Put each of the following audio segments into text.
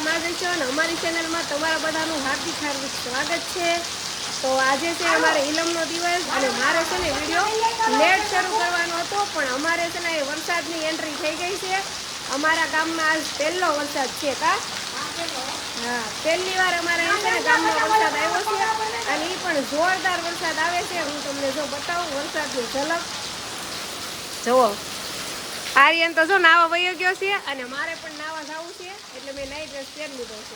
માર્ગેશ અને અમારી ચેનલમાં તમારા બધાનું હાર્દિક હાર્દિક સ્વાગત છે। તો આજે છે અમારે ઇલમનો દિવસ અને મારે છે ને વિડીયો લેટ શરૂ કરવાનો હતો, પણ અમારે છે ને વરસાદની એન્ટ્રી થઈ ગઈ છે। અમારા ગામમાં આજ પહેલો વરસાદ છે કા? હા, પહેલી વાર અમારે છે ને ગામમાં વરસાદ આવ્યો છે અને એ પણ જોરદાર વરસાદ આવે છે। હું તમને જો બતાવું વરસાદની ઝલક જુઓ। આર્યન તો જો નાવા વયો ગયો છે અને મારે પણ નાવા જવું છે, એટલે મેં નાઈ ડ્રેસ પહેરી લીધો છે।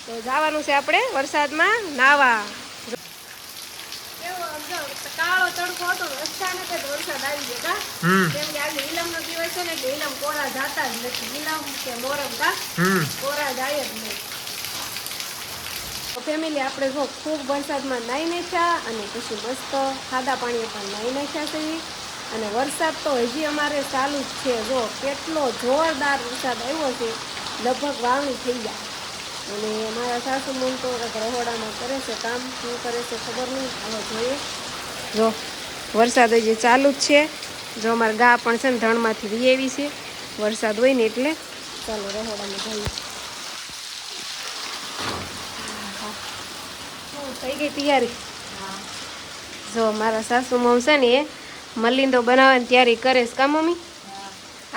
તો જવાનું છે આપણે વરસાદમાં નાવા। કાળો તડકો હતો, અચાનક જ વરસાદ આવી ગયો કા? કેમ કે આજે ઇલમનો દિવસ છે ને એટલે ઇલમ કોરા જાતા જ નથી, ઇલમ કે મોરમ કા કોરા જાય જ નહીં। તો ફેમિલી આપણે જો ખૂબ વરસાદમાં નાઈ નાખ્યા અને પછી મસ્ત ખાધા પાણી પણ નાઈ નાખ્યા છે અને વરસાદ તો હજી અમારે ચાલુ જ છે। જો કેટલો જોરદાર વરસાદ આવ્યો છે, લગભગ વાવણી થઈ જાય। અને મારા સાસુ મન તો રહોડામાં કરે છે કામ, શું કરે છે ખબર નહીં, હવે જોઈએ। જો વરસાદ હજી ચાલુ જ છે। જો અમારા ગા પણ છે ને ધણમાંથી વી આવી છે, વરસાદ હોય ને એટલે ચાલો રહોડામાં જઈએ। થઈ ગઈ તૈયારી? જો મારા સાસુ મમ છે ને એ મલિંદો બનાવવાની તૈયારી કરે છે કા મમ્મી?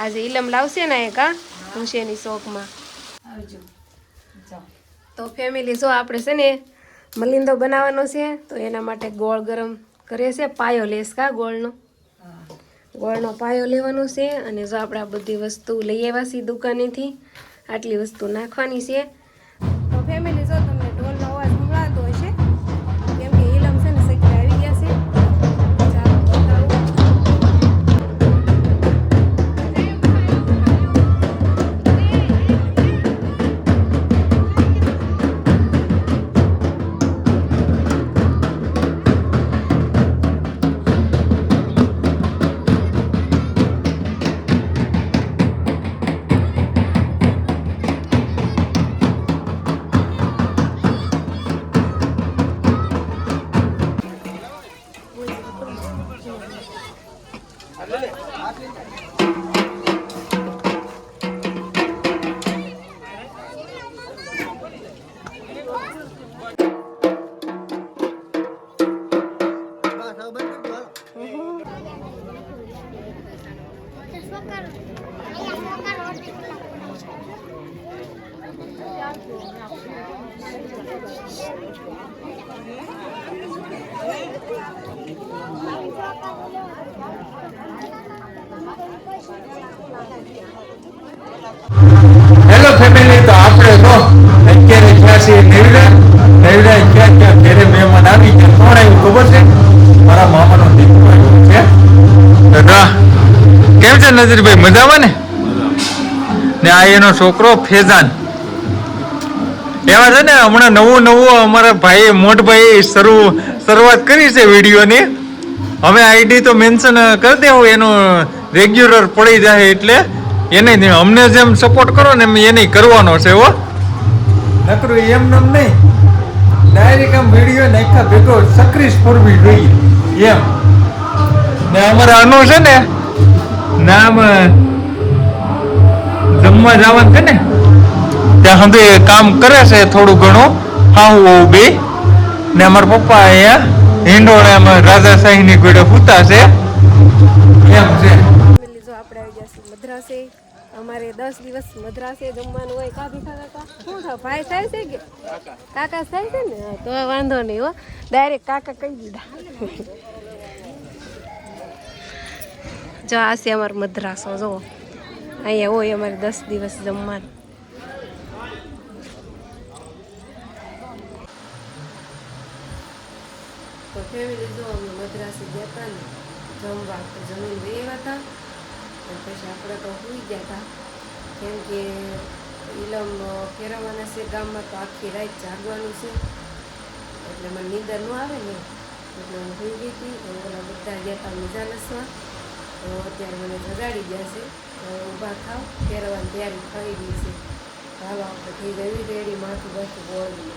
આજે ઇલમ લાવશે ને એ કા ભૂસેની શોખમાં આવજો। તો ફેમિલી જો આપણે છે ને મલિંદો બનાવવાનો છે, તો એના માટે ગોળ ગરમ કરે છે, પાયો લેસ કા ગોળનો પાયો લેવાનો છે। અને જો આપણે આ બધી વસ્તુ લઈ આવ્યા છીએ દુકાનેથી, આટલી વસ્તુ નાખવાની છે। તો ફેમિલી જો તમને ઢોલનો અવાજ સંભળાતો હશે, કેમ કે ઇલમ છે ને સકલે આવી ગયા છે। ચાલો બતાવું। હેલો ફેમિલી, તો આપણે તો અત્યારે ગયા છીએ નેવડા ક્યાં ઘરે મહેમાન આવી ગયા। કોણ આવ્યું ખબર છે? મારા મામાનો દીકરો આવ્યો છે। દાદા કેમ છે નજીરભાઈ? મજામાં ને આ એનો છોકરો ફેજાન। એવા છે ને હમણાં નવું અમારા ભાઈ મોટભાઈ શરૂઆત કરી છે વિડીયોની। હવે આઈડી તો મેન્શન કરી દેવું, એનું રેગ્યુલર પડી જાય એટલે એને અમને જેમ સપોર્ટ કરો ને એમ એને કરવાનો છે હો, નકરું એમ નમ નહીં, ડાયરેક્ટ આમ વિડીયો નાખા ભેગો સક્રિસ પૂરવી જોઈએ એમ। ને અમારા અનુ છે ને નામ જમવા જવાનું છે ને ત્યાં સુધી કામ કરે છે થોડું ઘણું, હા બે ને અમારા પપ્પા અહીંયા હિંડોળામાં રાજાશાહીની ગોળે પૂતા છે એમ છે। જો આપણે આવી ગયા છીએ મદ્રાસે, અમારે 10 દિવસ મદ્રાસે જમવાનું હોય કા ભીખા કાકા? શું થાય ભાઈ થાય છે કે કાકા થાય છે ને? તો વાંધો નહીં હો, ડાયરેક્ટ કાકા કહી દીધા। જો આ છે અમારો મદ્રાસો, જો અહીંયા હોય અમારે 10 દિવસ જમવાનું। તો ફેમિલી જો અમે મદ્રાસે ગયા હતા ને જમવા, તો જમીન રહ્યા હતા અને પછી આપણે તો સુઈ ગયા હતા, કેમ કે ઇલમ ફેરવવાના છે ગામમાં, તો આખી રાત જાગવાનું છે એટલે મને નીંદર ન આવે ને એટલે હું સુઈ ગઈ હતી। તો ઓલા બધા ગયા હતા મજા લસવા, તો અત્યારે મને જગાડી ગયા છે, તો ઊભા થાવ ફેરવવાની તૈયારી થઈ ગઈ છે। હાલો આપણે થઈ જવી રેડી, માથું બાથું ગોળવી।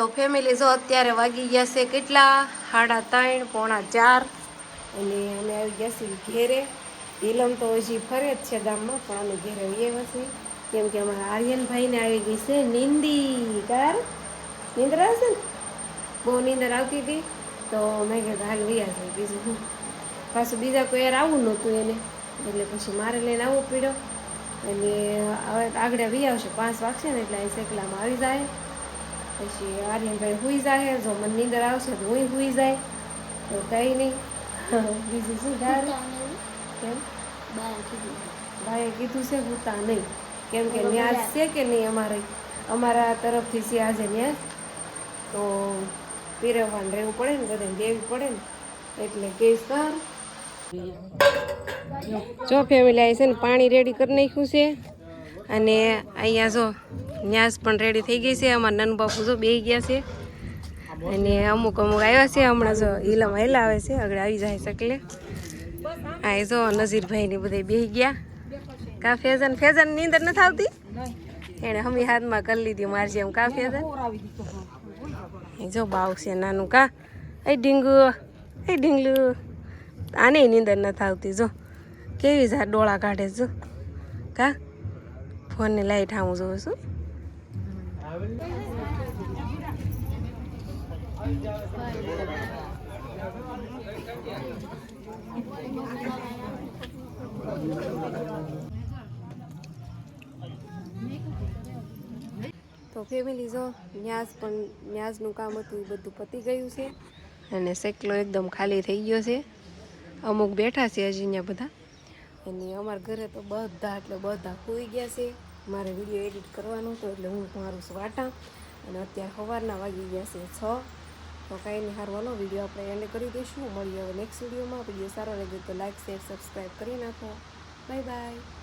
તો ફેમિલી જો અત્યારે વાગી ગયા છે કેટલા 3:30 પોણા 4 અને અમે આવી ગયા છીએ ઘેરે. નીલમ તો હજી ફરે જ છે ગામમાં પણ અમે ઘેરે આવ્યા છીએ કેમ કે અમારા આર્યનભાઈને આવી ગઈ છે નીંદી કાર નીંદર આવશે ને બહુ નીંદર આવતી હતી તો મેં કીધું હાલ વ્યા છે બીજું હું પાછું બીજા કોઈ યાર આવું નહોતું એને એટલે પછી મારે લઈને આવવું પડ્યો અને હવે આગળ વી આવશે 5 વાગશે ને એટલે અહીં શેકલામાં આવી જાય પછી આર્યનભાઈ સૂઈ જાય જો મને નીંદર આવશે તો હું સૂઈ જાય તો કંઈ નહીં બીજું શું થાય કેમ ભાઈએ કીધું છે હુતા નહીં કેમ કે ન્યાજ છે કે નહીં અમારા તરફથી છે આજે ન્યાજ તો પીરવવાનું રહેવું પડે ને બધાને દેવી પડે ને એટલે કહીશ કર જો ફેમિલી આવી છે ને પાણી રેડી કરી નાખ્યું છે અને અહીંયા જો ન્યાસ પણ રેડી થઈ ગઈ છે અમારા નન બાપુ જો બેસી ગયા છે અને અમુક આવ્યા છે હમણાં જો ઈલમ હેલા આવે છે આગળ આવી જાય શકલે આ જો નઝીરભાઈ ને બધા બેસી ગયા કા ફેઝન નીંદર નથી આવતી એને હમી હાથમાં કરી લીધી મારજી એમ કા ફેઝન જો બાવ છે નાનું કા એ ઢીંગલું આને નીંદર નથી આવતી જો કેવી જા ડોળા કાઢે જો કા ફોનની લાઈટ આવું જોઉં છું તો ફેમિલી જો ન્યાઝનું કામ હતું એ બધું પતી ગયું છે અને સેકલો એકદમ ખાલી થઈ ગયો છે અમુક બેઠા છે હજી અહીંયા બધા અને અમારા ઘરે તો બધા સૂઈ ગયા છે મારે વિડીયો એડિટ કરવાનો હતો એટલે હું મારું વાટા અને અત્યારે સવારના વાગી ગયા છે 6 તો કાંઈ નહીં હારવાનો વિડીયો આપણે એને કરી દઈશું મળીએ હવે નેક્સ્ટ વિડીયોમાં વિડીયો સારો લાગે તો લાઈક શેર સબસ્ક્રાઈબ કરી નાખો બાય બાય